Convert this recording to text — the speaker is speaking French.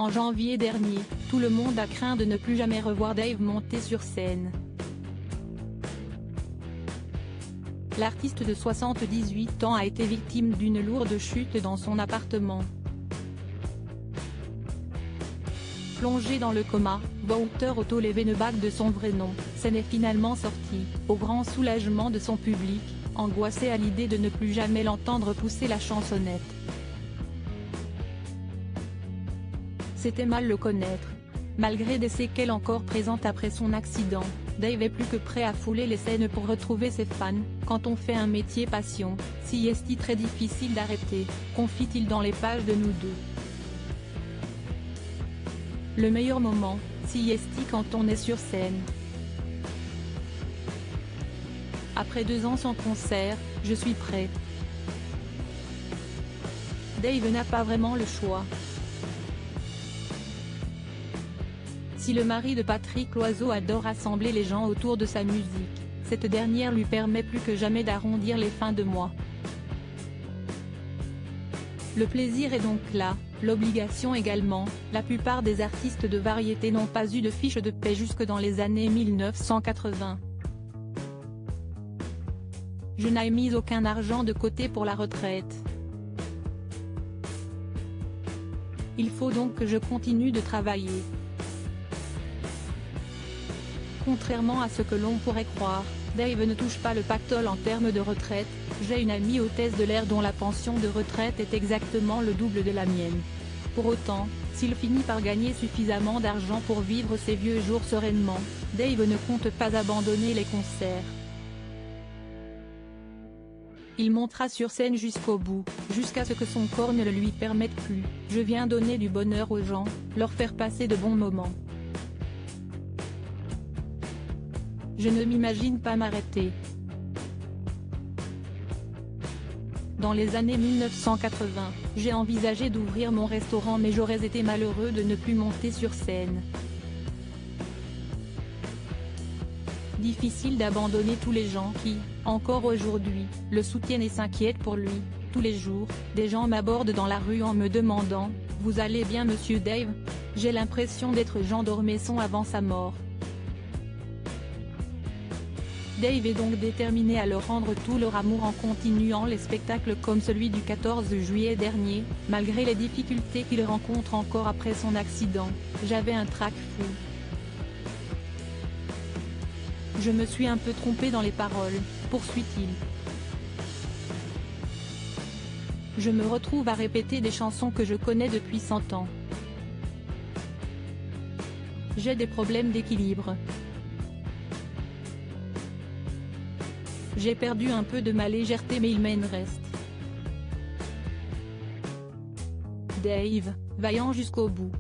En janvier dernier, tout le monde a craint de ne plus jamais revoir Dave monter sur scène. L'artiste de 78 ans a été victime d'une lourde chute dans son appartement. Plongé dans le coma, Wouter Otto Levenebach de son vrai nom, s'en est finalement sorti, au grand soulagement de son public, angoissé à l'idée de ne plus jamais l'entendre pousser la chansonnette. C'était mal le connaître. Malgré des séquelles encore présentes après son accident, Dave est plus que prêt à fouler les scènes pour retrouver ses fans. Quand on fait un métier passion, si est-il très difficile d'arrêter, confie-t-il dans les pages de Nous deux. Le meilleur moment, si est-il quand on est sur scène. Après 2 ans sans concert, je suis prêt. Dave n'a pas vraiment le choix. Si le mari de Patrick Loiseau adore rassembler les gens autour de sa musique, cette dernière lui permet plus que jamais d'arrondir les fins de mois. Le plaisir est donc là, l'obligation également. La plupart des artistes de variété n'ont pas eu de fiche de paie jusque dans les années 1980. Je n'ai mis aucun argent de côté pour la retraite. Il faut donc que je continue de travailler. Contrairement à ce que l'on pourrait croire, Dave ne touche pas le pactole en termes de retraite. J'ai une amie hôtesse de l'air dont la pension de retraite est exactement le double de la mienne. Pour autant, s'il finit par gagner suffisamment d'argent pour vivre ses vieux jours sereinement, Dave ne compte pas abandonner les concerts. Il montera sur scène jusqu'au bout, jusqu'à ce que son corps ne le lui permette plus. Je viens donner du bonheur aux gens, leur faire passer de bons moments. Je ne m'imagine pas m'arrêter. Dans les années 1980, j'ai envisagé d'ouvrir mon restaurant mais j'aurais été malheureux de ne plus monter sur scène. Difficile d'abandonner tous les gens qui, encore aujourd'hui, le soutiennent et s'inquiètent pour lui. Tous les jours, des gens m'abordent dans la rue en me demandant « Vous allez bien monsieur Dave ?» J'ai l'impression d'être Jean d'Ormesson avant sa mort. Dave est donc déterminé à leur rendre tout leur amour en continuant les spectacles comme celui du 14 juillet dernier, malgré les difficultés qu'il rencontre encore après son accident. J'avais un trac fou. Je me suis un peu trompé dans les paroles, poursuit-il. Je me retrouve à répéter des chansons que je connais depuis 100 ans. J'ai des problèmes d'équilibre. J'ai perdu un peu de ma légèreté mais il m'en reste. Dave, vaillant jusqu'au bout.